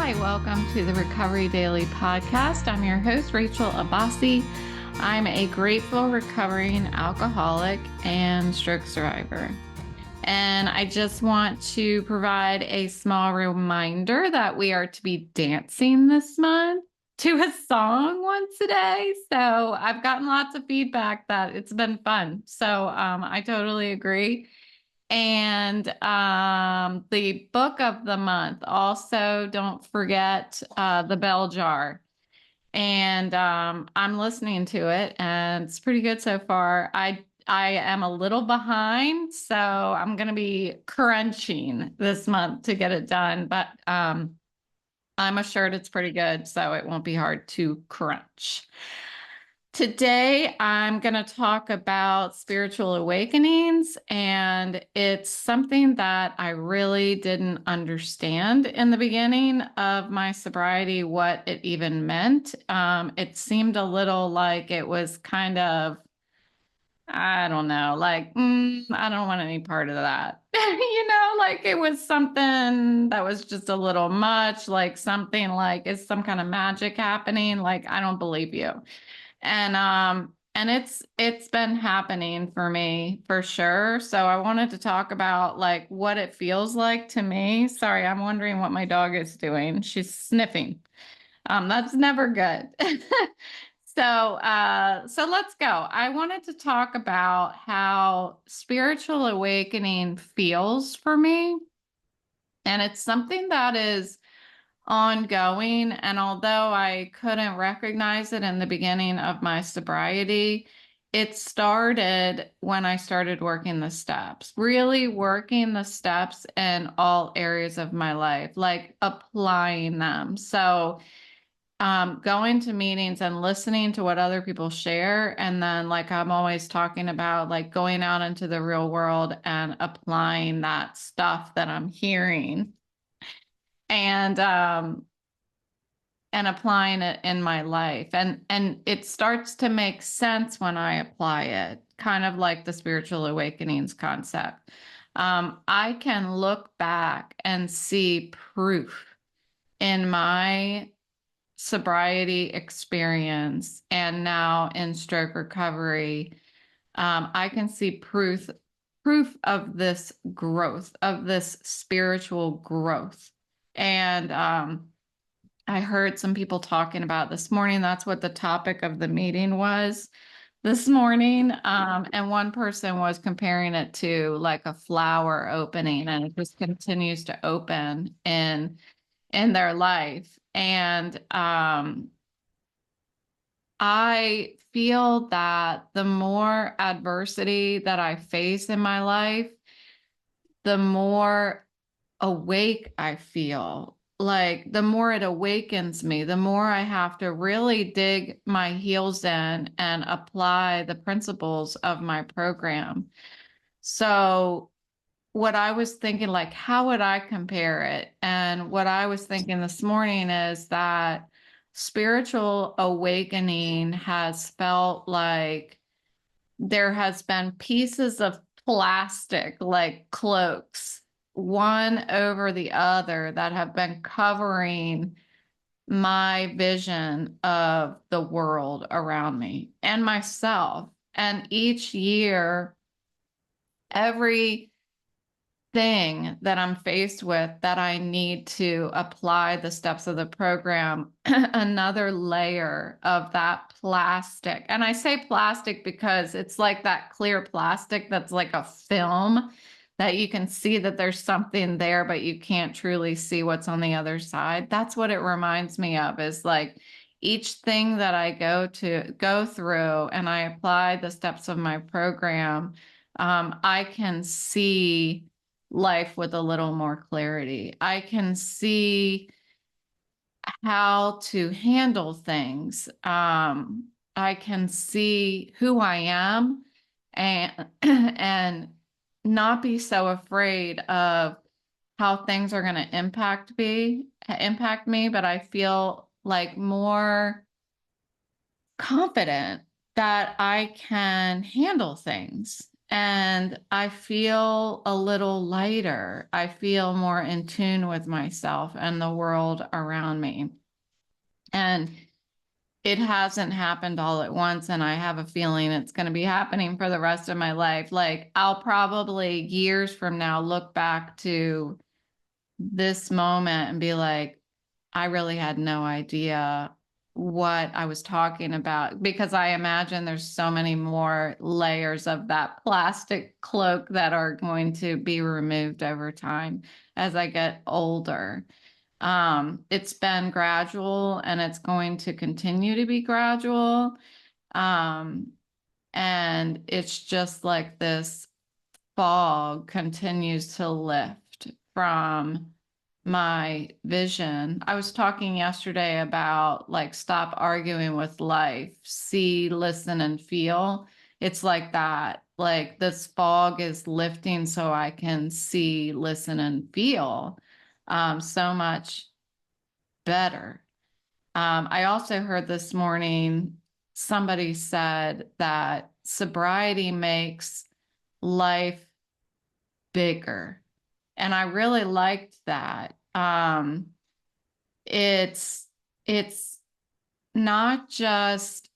Hi, welcome to the Recovery Daily Podcast. I'm your host, Rachel Abbasi. I'm a grateful recovering alcoholic and stroke survivor. And I just want to provide a small reminder that we are to be dancing this month to a song once a day. So I've gotten lots of feedback that it's been fun. So I totally agree. And the book of the month, also don't forget The Bell Jar. And I'm listening to it, and it's pretty good so far. I am a little behind, so I'm going to be crunching this month to get it done. But I'm assured it's pretty good, so it won't be hard to crunch. Today, I'm going to talk about spiritual awakenings, and it's something that I really didn't understand in the beginning of my sobriety, what it even meant. It seemed a little like it was kind of, I don't know, like, I don't want any part of that. Like it was something that was just a little much, like something like, is some kind of magic happening? Like, I don't believe you. And it's been happening for me for sure. So I wanted to talk about like what it feels like to me. Sorry, I'm wondering what my dog is doing. She's sniffing. That's never good. So let's go. I wanted to talk about how spiritual awakening feels for me. And it's something that is ongoing. And although I couldn't recognize it in the beginning of my sobriety, it started when I started working the steps, really working the steps in all areas of my life, like applying them. So going to meetings and listening to what other people share. And then like I'm always talking about like going out into the real world and applying that stuff that I'm hearing. And applying it in my life. And it starts to make sense when I apply it, kind of like the spiritual awakenings concept. I can look back and see proof in my sobriety experience and now in stroke recovery. I can see proof of this growth, of this spiritual growth. And I heard some people talking about this morning. That's what the topic of the meeting was this morning. And one person was comparing it to like a flower opening, and it just continues to open in their life. And I feel that the more adversity that I face in my life, the more awake I feel. Like the more it awakens me, the more I have to really dig my heels in and apply the principles of my program. So what I was thinking, like, how would I compare it? And what I was thinking this morning is that spiritual awakening has felt like there has been pieces of plastic, like cloaks, one over the other that have been covering my vision of the world around me and myself. And each year, every thing that I'm faced with that I need to apply the steps of the program, another layer of that plastic. And I say plastic because it's like that clear plastic that's like a film that you can see that there's something there, but you can't truly see what's on the other side. That's what it reminds me of, is like each thing that I go through and I apply the steps of my program, I can see life with a little more clarity. I can see how to handle things. I can see who I am and and not be so afraid of how things are going to impact me, but I feel like more confident that I can handle things. and I feel a little lighter. I feel more in tune with myself and the world around me. And it hasn't happened all at once, and I have a feeling it's going to be happening for the rest of my life. Like, I'll probably years from now look back to this moment and be like, I really had no idea what I was talking about, because I imagine there's so many more layers of that plastic cloak that are going to be removed over time as I get older. It's been gradual and it's going to continue to be gradual. Um, and it's just like this fog continues to lift from my vision. I was talking yesterday about like stop arguing with life, see, listen, and feel. It's like that. Like this fog is lifting so I can see, listen, and feel so much better. I also heard this morning somebody said that sobriety makes life bigger. And I really liked that. It's it's not just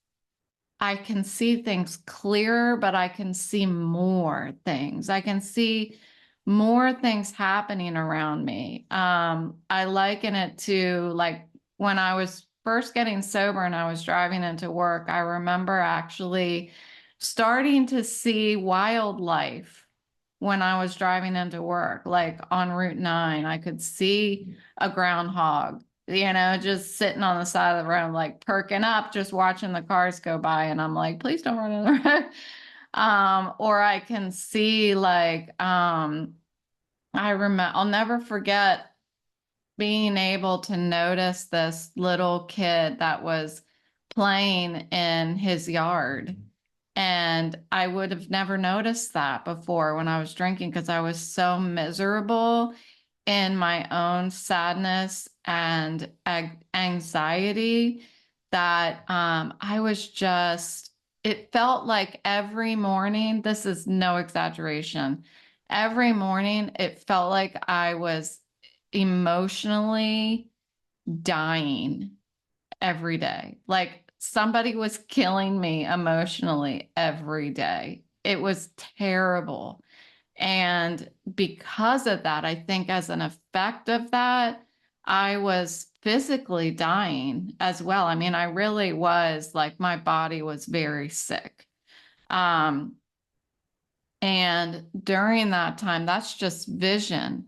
I can see things clearer, but I can see more things. I can see more things happening around me. I liken it to like when I was first getting sober and I was driving into work, I remember actually starting to see wildlife when I was driving into work, like on Route 9. I could see a groundhog, just sitting on the side of the road, like perking up, just watching the cars go by. And I'm like, please don't run in the road. Or I can see like, I'll never forget being able to notice this little kid that was playing in his yard. And I would have never noticed that before when I was drinking, because I was so miserable in my own sadness and anxiety that I was just, it felt like every morning, this is no exaggeration, every morning it felt like I was emotionally dying every day. Like somebody was killing me emotionally every day. It was terrible. And because of that, I think as an effect of that, I was physically dying as well. I mean, I really was like, my body was very sick. Um, and during that time, that's just vision.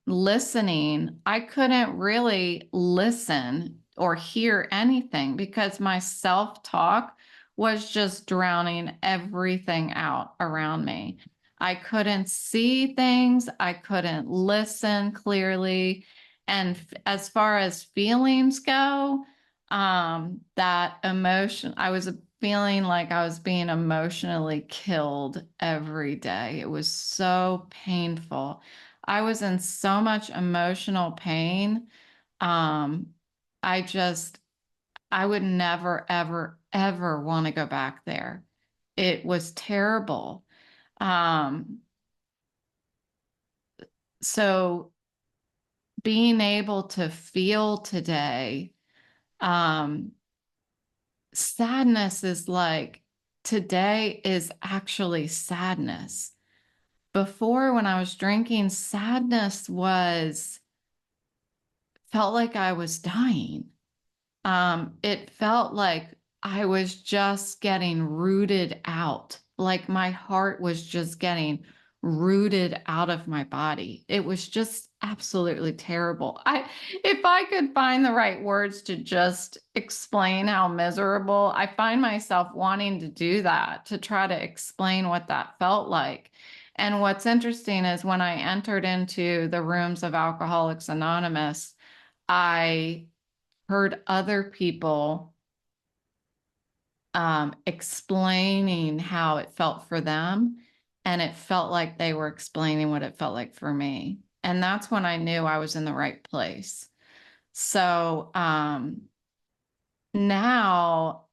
Listening, I couldn't really listen or hear anything because my self-talk was just drowning everything out around me. I couldn't see things, I couldn't listen clearly. And as far as feelings go, that emotion, I was feeling like I was being emotionally killed every day. It was so painful. I was in so much emotional pain. Um, I just, I would never, ever, ever want to go back there. It was terrible. Um, so being able to feel today, um, sadness is like today is actually sadness. Before, when I was drinking, sadness was felt like I was dying. It felt like I was just getting rooted out, like my heart was just getting rooted out of my body. It was just absolutely terrible. If I could find the right words to just explain how miserable, I find myself wanting to do that, to try to explain what that felt like. And what's interesting is when I entered into the rooms of Alcoholics Anonymous, I heard other people explaining how it felt for them, and it felt like they were explaining what it felt like for me. And that's when I knew I was in the right place. So now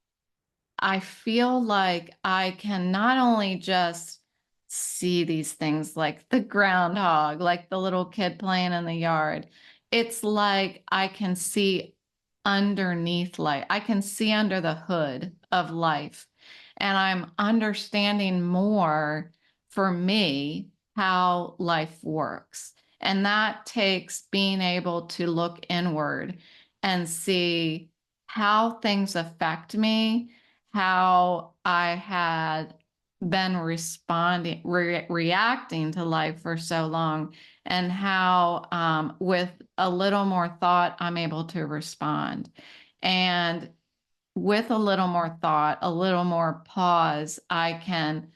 I feel like I can not only just see these things like the groundhog, like the little kid playing in the yard. It's like I can see underneath life. I can see under the hood of life. And I'm understanding more for me how life works. And that takes being able to look inward and see how things affect me, how I had been reacting to life for so long, and how with a little more thought, I'm able to respond. And with a little more thought, a little more pause, I can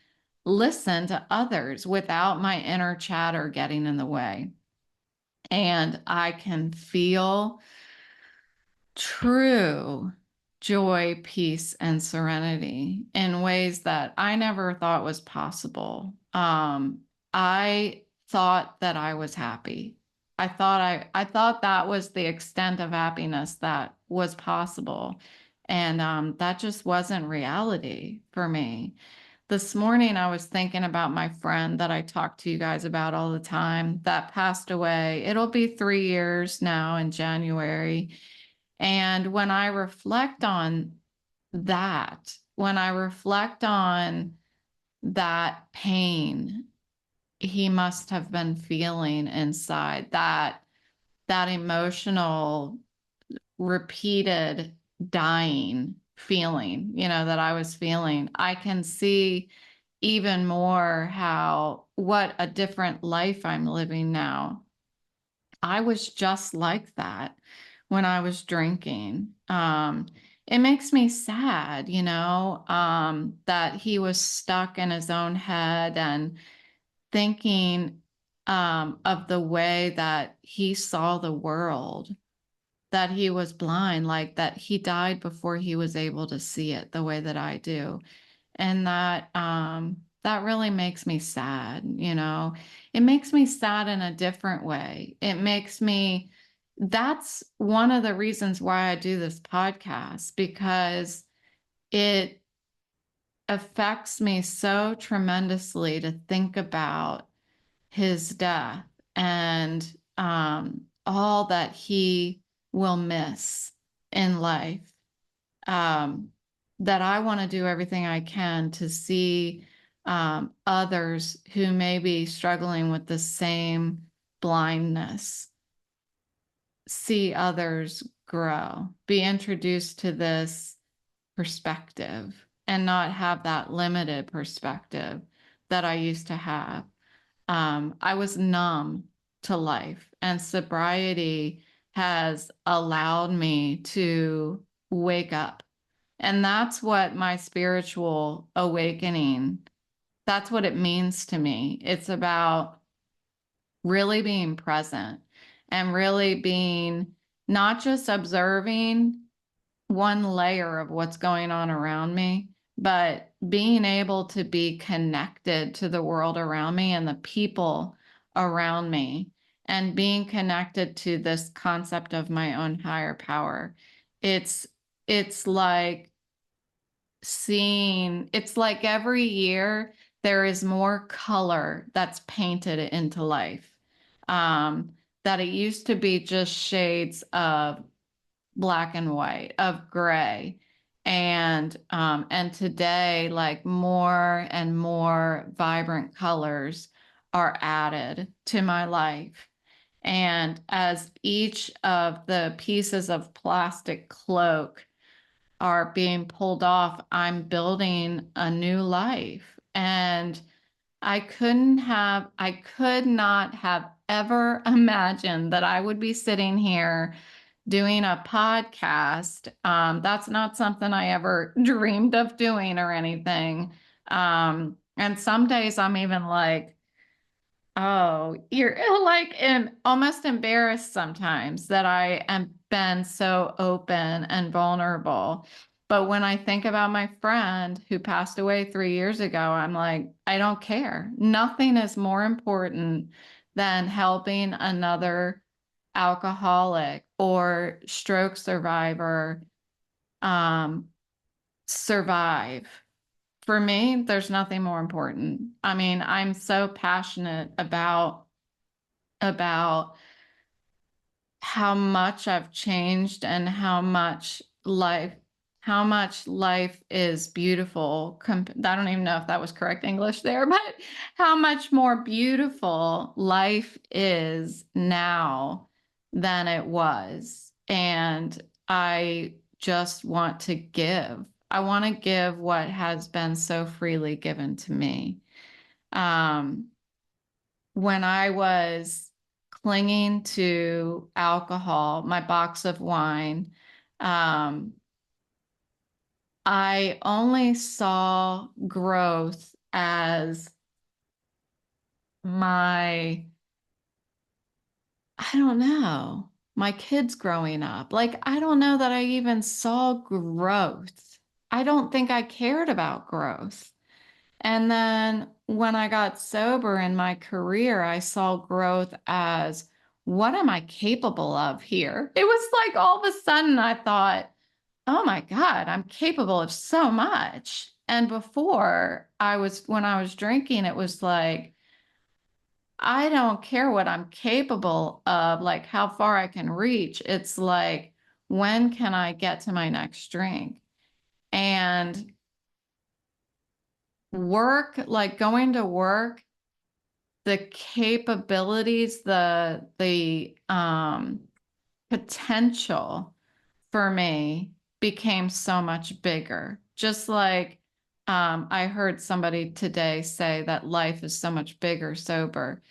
listen to others without my inner chatter getting in the way. And I can feel true joy, peace, and serenity in ways that I never thought was possible. I thought that I was happy. I thought that was the extent of happiness that was possible. And that just wasn't reality for me. This morning, I was thinking about my friend that I talk to you guys about all the time that passed away. It'll be 3 years now in January. And when I reflect on that, when I reflect on that pain he must have been feeling inside, that emotional repeated dying feeling, that I was feeling, I can see even more how what a different life I'm living now. I was just like that when I was drinking. It makes me sad, that he was stuck in his own head and thinking of the way that he saw the world, that he was blind, like that he died before he was able to see it the way that I do. And that really makes me sad. It makes me sad in a different way. That's one of the reasons why I do this podcast, because it affects me so tremendously to think about his death and all that he will miss in life. Um, that I want to do everything I can to see others who may be struggling with the same blindness, see others grow, be introduced to this perspective, and not have that limited perspective that I used to have. I was numb to life, and sobriety has allowed me to wake up. And that's what my spiritual awakening, that's what it means to me. It's about really being present and really being not just observing one layer of what's going on around me, but being able to be connected to the world around me and the people around me, and being connected to this concept of my own higher power. It's like it's like every year there is more color that's painted into life. That it used to be just shades of black and white, of gray. And today, like more and more vibrant colors are added to my life. And as each of the pieces of plastic cloak are being pulled off, I'm building a new life. And I could not have ever imagined that I would be sitting here doing a podcast. That's not something I ever dreamed of doing or anything. And some days I'm even like, oh, you're like almost embarrassed sometimes that I am been so open and vulnerable. But when I think about my friend who passed away 3 years ago, I'm like, I don't care. Nothing is more important than helping another alcoholic or stroke survivor um, survive. For me, there's nothing more important. I mean, I'm so passionate about how much I've changed and how much life is beautiful. I don't even know if that was correct English there, but how much more beautiful life is now than it was. And I just want to give. I want to give what has been so freely given to me. Um, when I was clinging to alcohol, my box of wine, um, I only saw growth as my, I don't know, my kids growing up. Like, I don't know that I even saw growth. I don't think I cared about growth. And then when I got sober in my career, I saw growth as what am I capable of here? It was like all of a sudden I thought, oh my God, I'm capable of so much. And when I was drinking, it was like, I don't care what I'm capable of, like how far I can reach. It's like, when can I get to my next drink? And like going to work, the capabilities, the potential for me became so much bigger. Just like I heard somebody today say that life is so much bigger sober.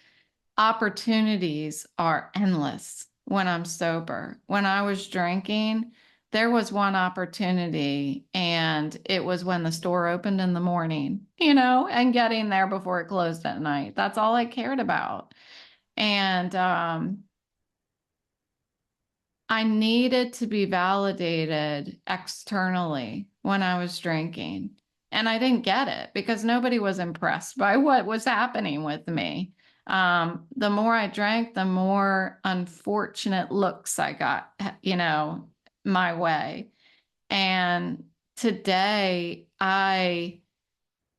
Opportunities are endless when I'm sober. When I was drinking, there was one opportunity, and it was when the store opened in the morning, and getting there before it closed at night. That's all I cared about. And I needed to be validated externally when I was drinking. And I didn't get it because nobody was impressed by what was happening with me. The more I drank, the more unfortunate looks I got, my way. And today I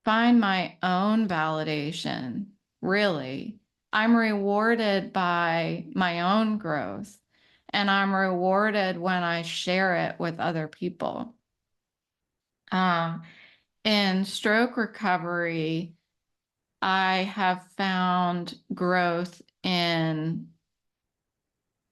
find my own validation, really. I'm rewarded by my own growth, and I'm rewarded when I share it with other people. Um, in stroke recovery, I have found growth in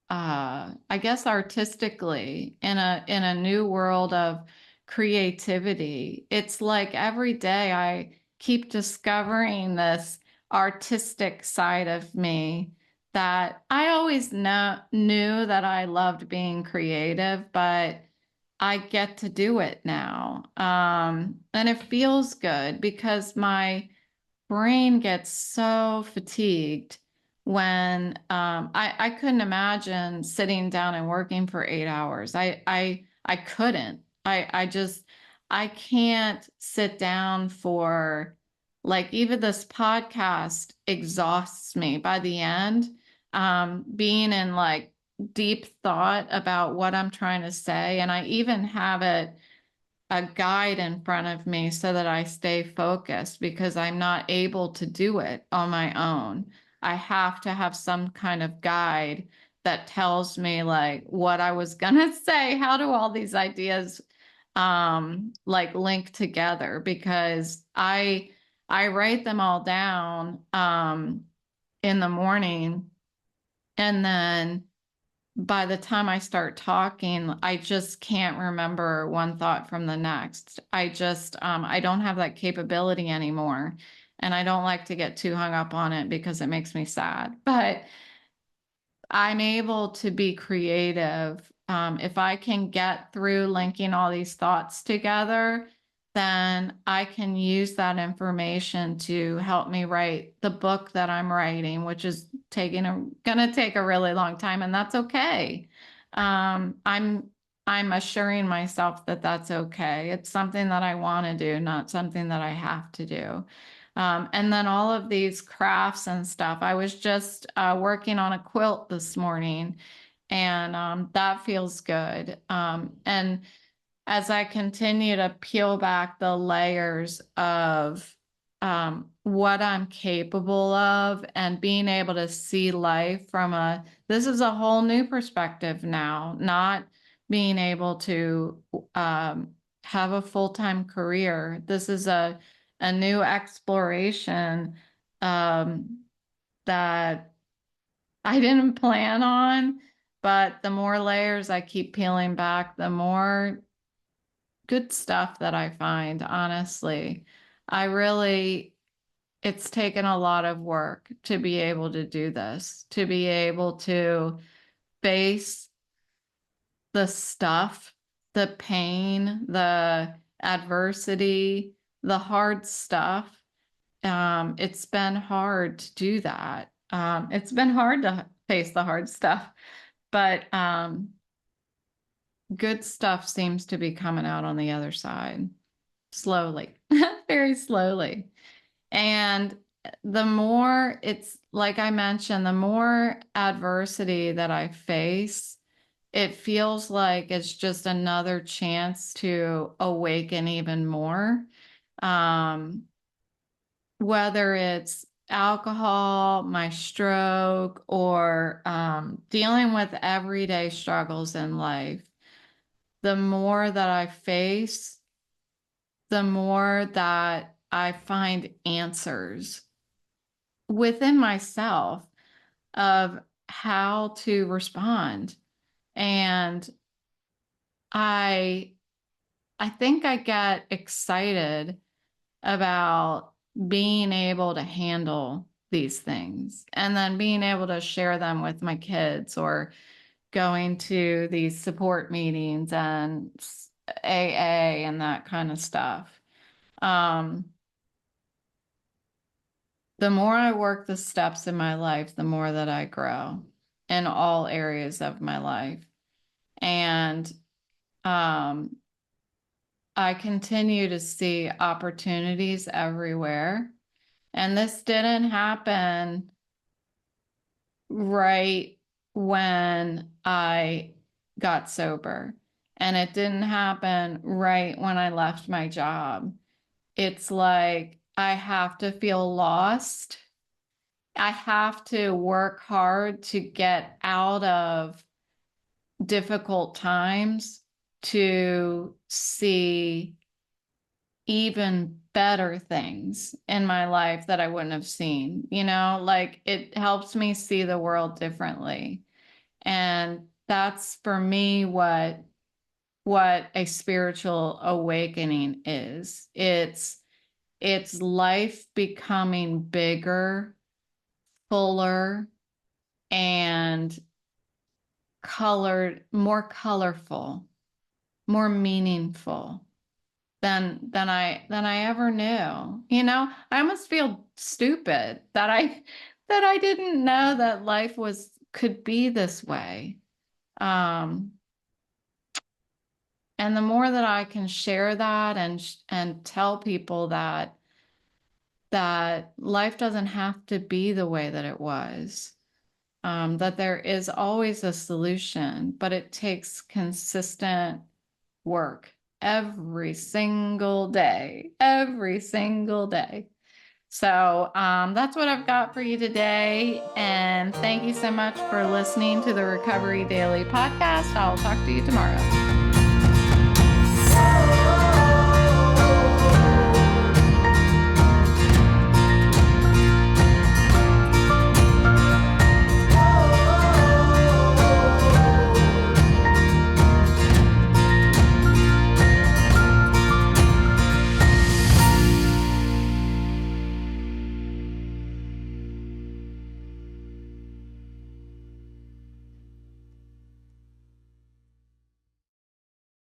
I guess artistically in a new world of creativity. It's like every day I keep discovering this artistic side of me that I always knew that I loved being creative, but I get to do it now. And it feels good because my brain gets so fatigued when I couldn't imagine sitting down and working for 8 hours. I couldn't. I can't sit down for, like, even this podcast exhausts me by the end. Being in like deep thought about what I'm trying to say, and I even have a guide in front of me so that I stay focused because I'm not able to do it on my own. I have to have some kind of guide that tells me like what I was gonna say. How do all these ideas like link together? Because I write them all down in the morning, and then by the time I start talking, I just can't remember one thought from the next. I don't have that capability anymore. And I don't like to get too hung up on it because it makes me sad. But I'm able to be creative. If I can get through linking all these thoughts together, then I can use that information to help me write the book that I'm writing, which is gonna take a really long time, and that's okay. I'm assuring myself that that's okay. It's something that I want to do, not something that I have to do. And then all of these crafts and stuff. I was just working on a quilt this morning, and that feels good. And as I continue to peel back the layers of what I'm capable of and being able to see life from this is a whole new perspective now, not being able to have a full-time career. This is a new exploration that I didn't plan on, but the more layers I keep peeling back, the more good stuff that I find, honestly. It's taken a lot of work to be able to do this, to be able to face the stuff, the pain, the adversity, the hard stuff. It's been hard to do that. It's been hard to face the hard stuff, but good stuff seems to be coming out on the other side slowly, very slowly. And the more it's like I mentioned, the more adversity that I face, it feels like it's just another chance to awaken even more. Whether it's alcohol, my stroke, or dealing with everyday struggles in life, the more that I face, the more that I find answers within myself of how to respond. And I think I get excited about being able to handle these things and then being able to share them with my kids or going to these support meetings and AA and that kind of stuff. The more I work the steps in my life, the more that I grow in all areas of my life. And I continue to see opportunities everywhere. And this didn't happen right when I got sober. And it didn't happen right when I left my job. It's like I have to feel lost. I have to work hard to get out of difficult times to see even better things in my life that I wouldn't have seen, like it helps me see the world differently. And that's for me what a spiritual awakening is. It's life becoming bigger, fuller, and colored, more colorful, more meaningful than I ever knew. I almost feel stupid that I didn't know that life could be this way. And the more that I can share that and tell people that life doesn't have to be the way that it was, that there is always a solution, but it takes consistent work every single day, every single day. So that's what I've got for you today. And thank you so much for listening to the Recovery Daily podcast. I'll talk to you tomorrow.